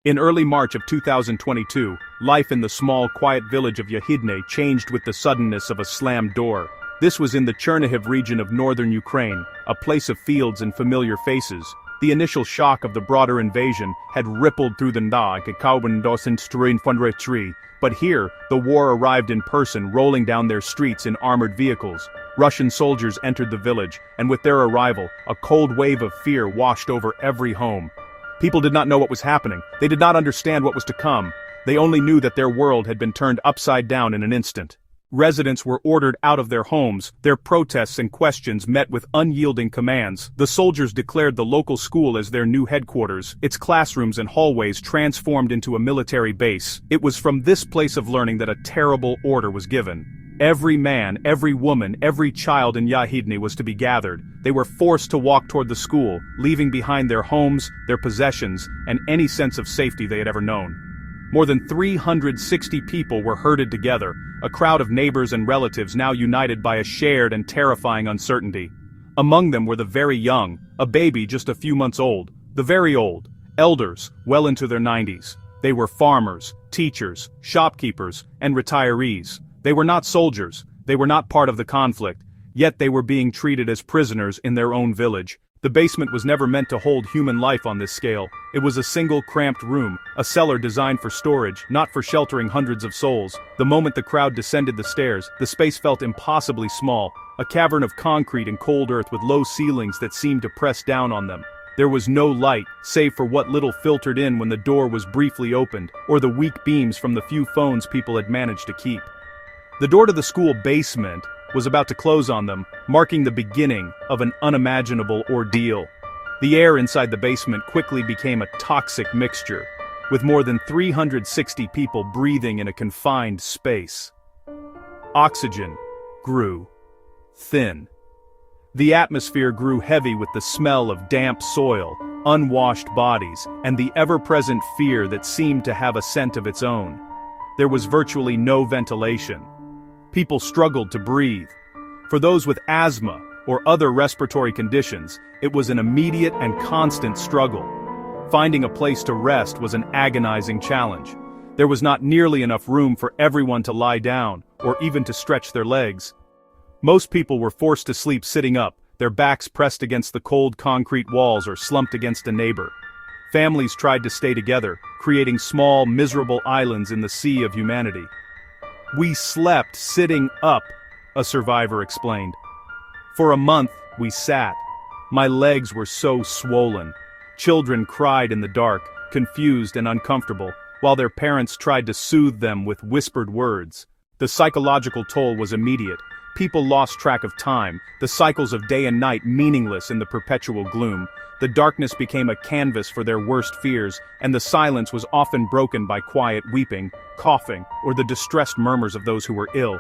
In early March of 2022, life in the small, quiet village of Yahidne changed with the suddenness of a slammed door. This was in the Chernihiv region of northern Ukraine, a place of fields and familiar faces. The initial shock of the broader invasion had rippled through the tree, but here, the war arrived in person, rolling down their streets in armored vehicles. Russian soldiers entered the village, and with their arrival, a cold wave of fear washed over every home. People did not know what was happening. They did not understand what was to come. They only knew that their world had been turned upside down in an instant. Residents were ordered out of their homes, their protests and questions met with unyielding commands. The soldiers declared the local school as their new headquarters, its classrooms and hallways transformed into a military base. It was from this place of learning that a terrible order was given. Every man, every woman, every child in Yahidne was to be gathered. They were forced to walk toward the school, leaving behind their homes, their possessions, and any sense of safety they had ever known. More than 360 people were herded together, a crowd of neighbors and relatives now united by a shared and terrifying uncertainty. Among them were the very young, a baby just a few months old, the very old, elders, well into their 90s. They were farmers, teachers, shopkeepers, and retirees. They were not soldiers, they were not part of the conflict, yet they were being treated as prisoners in their own village. The basement was never meant to hold human life on this scale. It was a single cramped room, a cellar designed for storage, not for sheltering hundreds of souls. The moment the crowd descended the stairs, the space felt impossibly small, a cavern of concrete and cold earth with low ceilings that seemed to press down on them. There was no light, save for what little filtered in when the door was briefly opened, or the weak beams from the few phones people had managed to keep. The door to the school basement was about to close on them, marking the beginning of an unimaginable ordeal. The air inside the basement quickly became a toxic mixture, with more than 360 people breathing in a confined space. Oxygen grew thin. The atmosphere grew heavy with the smell of damp soil, unwashed bodies, and the ever-present fear that seemed to have a scent of its own. There was virtually no ventilation. People struggled to breathe. For those with asthma or other respiratory conditions, it was an immediate and constant struggle. Finding a place to rest was an agonizing challenge. There was not nearly enough room for everyone to lie down, or even to stretch their legs. Most people were forced to sleep sitting up, their backs pressed against the cold concrete walls or slumped against a neighbor. Families tried to stay together, creating small, miserable islands in the sea of humanity. "We slept sitting up," a survivor explained. "For a month, we sat. My legs were so swollen." Children cried in the dark, confused and uncomfortable, while their parents tried to soothe them with whispered words. The psychological toll was immediate. People lost track of time, the cycles of day and night meaningless in the perpetual gloom. The darkness became a canvas for their worst fears, and the silence was often broken by quiet weeping, coughing, or the distressed murmurs of those who were ill.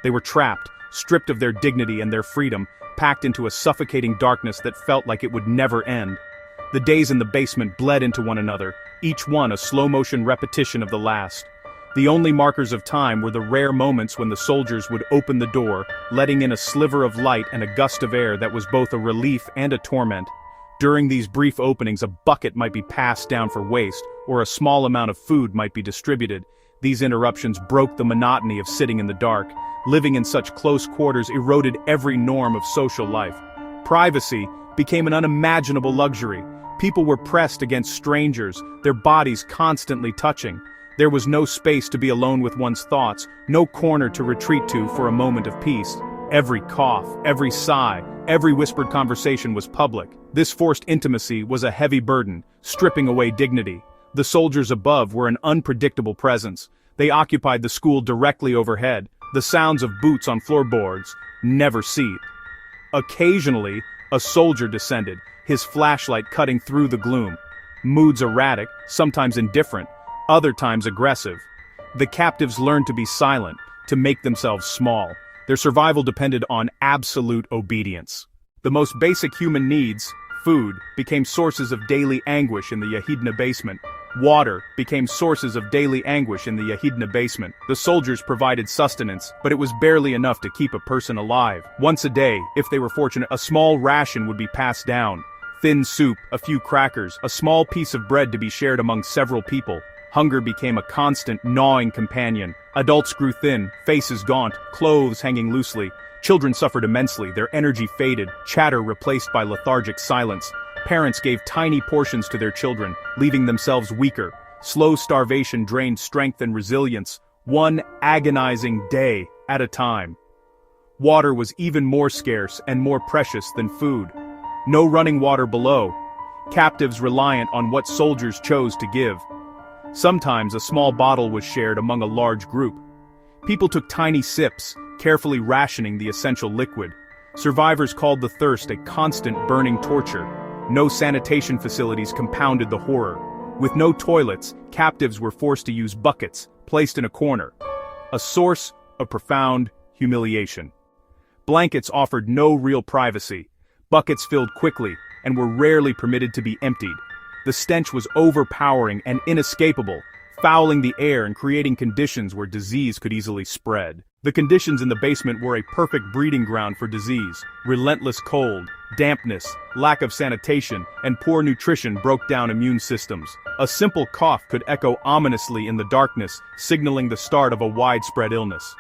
They were trapped, stripped of their dignity and their freedom, packed into a suffocating darkness that felt like it would never end. The days in the basement bled into one another, each one a slow-motion repetition of the last. The only markers of time were the rare moments when the soldiers would open the door, letting in a sliver of light and a gust of air that was both a relief and a torment. During these brief openings, a bucket might be passed down for waste, or a small amount of food might be distributed. These interruptions broke the monotony of sitting in the dark. Living in such close quarters eroded every norm of social life. Privacy became an unimaginable luxury. People were pressed against strangers, their bodies constantly touching. There was no space to be alone with one's thoughts, no corner to retreat to for a moment of peace. Every cough, every sigh, every whispered conversation was public. This forced intimacy was a heavy burden, stripping away dignity. The soldiers above were an unpredictable presence. They occupied the school directly overhead. The sounds of boots on floorboards never ceased. Occasionally, a soldier descended, his flashlight cutting through the gloom. Moods erratic, sometimes indifferent, other times aggressive. The captives learned to be silent, to make themselves small. Their survival depended on absolute obedience. The most basic human needs, food, became sources of daily anguish in the Yahidne basement. Water became sources of daily anguish in the Yahidne basement. The soldiers provided sustenance, but it was barely enough to keep a person alive. Once a day, if they were fortunate, a small ration would be passed down. Thin soup, a few crackers, a small piece of bread to be shared among several people. Hunger became a constant, gnawing companion. Adults grew thin, faces gaunt, clothes hanging loosely. Children suffered immensely, their energy faded, chatter replaced by lethargic silence. Parents gave tiny portions to their children, leaving themselves weaker. Slow starvation drained strength and resilience, one agonizing day at a time. Water was even more scarce and more precious than food. No running water below. Captives reliant on what soldiers chose to give. Sometimes a small bottle was shared among a large group. People took tiny sips, carefully rationing the essential liquid. Survivors called the thirst a constant burning torture. No sanitation facilities compounded the horror. With no toilets, captives were forced to use buckets, placed in a corner. A source of profound humiliation. Blankets offered no real privacy. Buckets filled quickly and were rarely permitted to be emptied. The stench was overpowering and inescapable, fouling the air and creating conditions where disease could easily spread. The conditions in the basement were a perfect breeding ground for disease. Relentless cold, dampness, lack of sanitation, and poor nutrition broke down immune systems. A simple cough could echo ominously in the darkness, signaling the start of a widespread illness.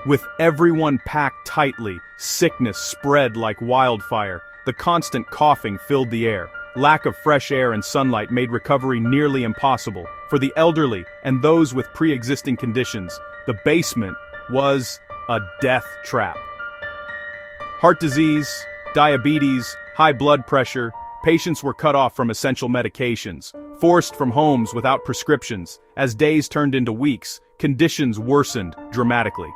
With everyone packed tightly, sickness spread like wildfire. The constant coughing filled the air. Lack of fresh air and sunlight made recovery nearly impossible. For the elderly and those with pre-existing conditions, the basement was a death trap. Heart disease, diabetes, high blood pressure, patients were cut off from essential medications, forced from homes without prescriptions. As days turned into weeks, conditions worsened dramatically.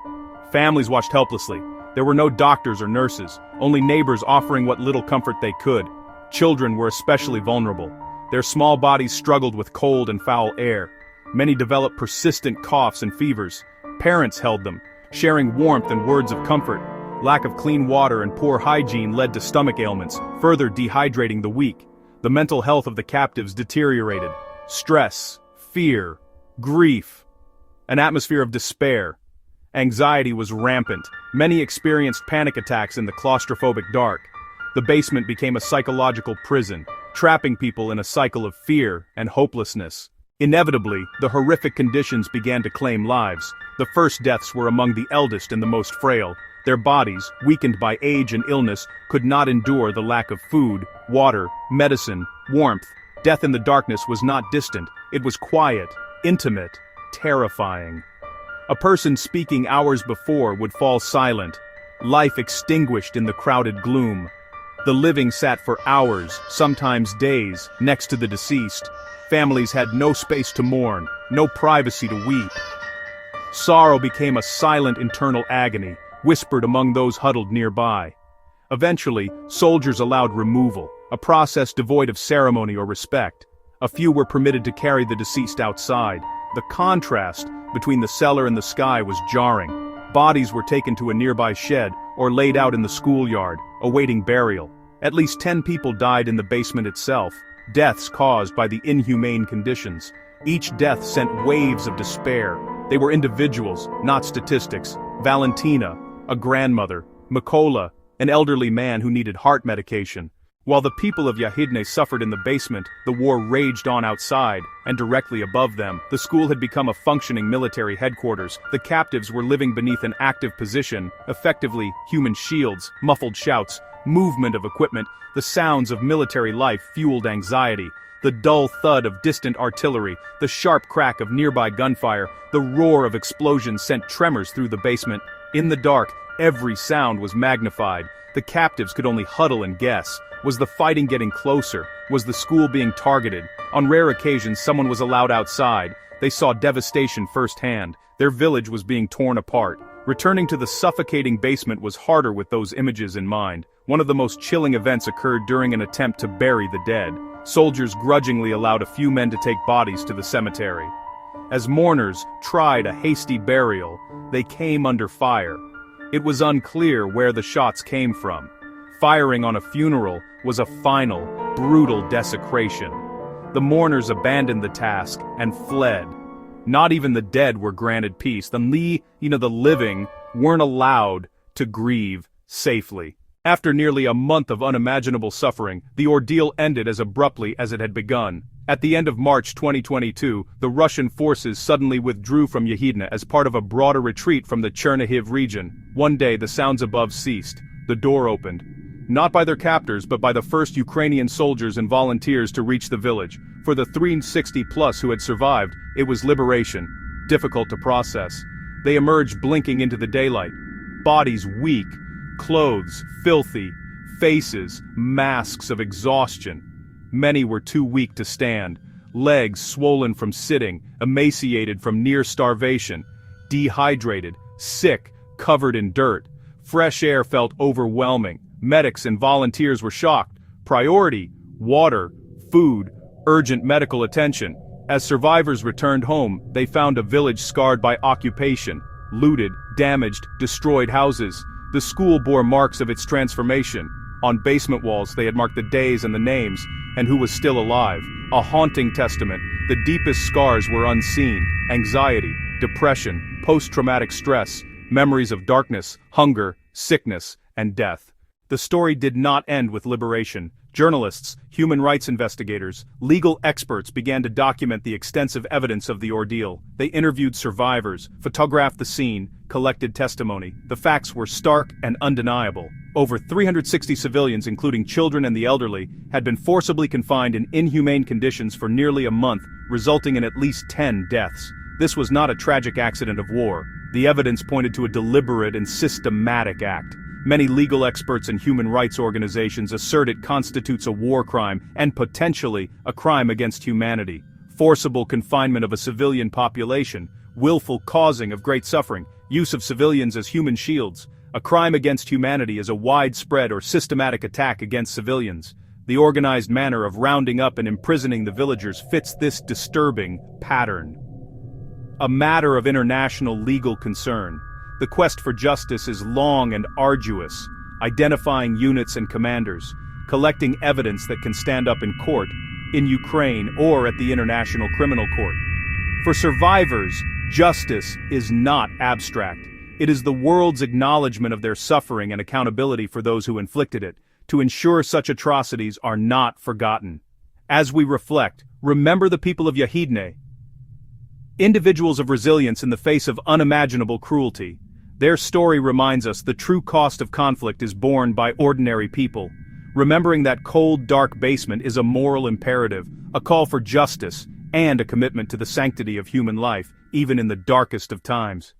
Families watched helplessly. There were no doctors or nurses, only neighbors offering what little comfort they could. Children were especially vulnerable. Their small bodies struggled with cold and foul air. Many developed persistent coughs and fevers. Parents held them, sharing warmth and words of comfort. Lack of clean water and poor hygiene led to stomach ailments, further dehydrating the weak. The mental health of the captives deteriorated. Stress, fear, grief, an atmosphere of despair. Anxiety was rampant. Many experienced panic attacks in the claustrophobic dark. The basement became a psychological prison, trapping people in a cycle of fear and hopelessness. Inevitably, the horrific conditions began to claim lives. The first deaths were among the eldest and the most frail. Their bodies, weakened by age and illness, could not endure the lack of food, water, medicine, warmth. Death in the darkness was not distant. It was quiet, intimate, terrifying. A person speaking hours before would fall silent, life extinguished in the crowded gloom. The living sat for hours, sometimes days, next to the deceased. Families had no space to mourn, no privacy to weep. Sorrow became a silent internal agony, whispered among those huddled nearby. Eventually, soldiers allowed removal, a process devoid of ceremony or respect. A few were permitted to carry the deceased outside. The contrast between the cellar and the sky was jarring. Bodies were taken to a nearby shed or laid out in the schoolyard, awaiting burial. At least 10 people died in the basement itself, deaths caused by the inhumane conditions. Each death sent waves of despair. They were individuals, not statistics. Valentina, a grandmother. Mikola, an elderly man who needed heart medication. While the people of Yahidne suffered in the basement, the war raged on outside, and directly above them, the school had become a functioning military headquarters. The captives were living beneath an active position, effectively human shields, muffled shouts, movement of equipment. The sounds of military life fueled anxiety. The dull thud of distant artillery, the sharp crack of nearby gunfire, the roar of explosions sent tremors through the basement. In the dark, every sound was magnified. The captives could only huddle and guess. Was the fighting getting closer? Was the school being targeted? On rare occasions, someone was allowed outside. They saw devastation firsthand. Their village was being torn apart. Returning to the suffocating basement was harder with those images in mind. One of the most chilling events occurred during an attempt to bury the dead. Soldiers grudgingly allowed a few men to take bodies to the cemetery. As mourners tried a hasty burial, they came under fire. It was unclear where the shots came from. Firing on a funeral was a final, brutal desecration. The mourners abandoned the task and fled. Not even the dead were granted peace. The living weren't allowed to grieve safely. After nearly a month of unimaginable suffering, the ordeal ended as abruptly as it had begun. At the end of March 2022, the Russian forces suddenly withdrew from Yahidne as part of a broader retreat from the Chernihiv region. One day the sounds above ceased. The door opened. Not by their captors but by the first Ukrainian soldiers and volunteers to reach the village. For the 360+ who had survived, it was liberation, difficult to process. They emerged blinking into the daylight. Bodies weak, clothes filthy, faces masks of exhaustion. Many were too weak to stand, legs swollen from sitting, emaciated from near starvation, dehydrated, sick, covered in dirt. Fresh air felt overwhelming. Medics and volunteers were shocked. Priority: water, food, urgent medical attention. As survivors returned home, they found a village scarred by occupation, looted, damaged, destroyed houses. The school bore marks of its transformation. On basement walls they had marked the days and the names, and who was still alive. A haunting testament. The deepest scars were unseen: anxiety, depression, post-traumatic stress, memories of darkness, hunger, sickness, and death. The story did not end with liberation. Journalists, human rights investigators, legal experts began to document the extensive evidence of the ordeal. They interviewed survivors, photographed the scene, collected testimony. The facts were stark and undeniable. Over 360 civilians, including children and the elderly, had been forcibly confined in inhumane conditions for nearly a month, resulting in at least 10 deaths. This was not a tragic accident of war. The evidence pointed to a deliberate and systematic act. Many legal experts and human rights organizations assert it constitutes a war crime and potentially a crime against humanity. Forcible confinement of a civilian population, willful causing of great suffering, use of civilians as human shields. A crime against humanity is a widespread or systematic attack against civilians. The organized manner of rounding up and imprisoning the villagers fits this disturbing pattern. A matter of international legal concern. The quest for justice is long and arduous, identifying units and commanders, collecting evidence that can stand up in court, in Ukraine or at the International Criminal Court. For survivors, justice is not abstract. It is the world's acknowledgement of their suffering and accountability for those who inflicted it, to ensure such atrocities are not forgotten. As we reflect, remember the people of Yahidne, individuals of resilience in the face of unimaginable cruelty. Their story reminds us the true cost of conflict is borne by ordinary people. Remembering that cold, dark basement is a moral imperative, a call for justice, and a commitment to the sanctity of human life, even in the darkest of times.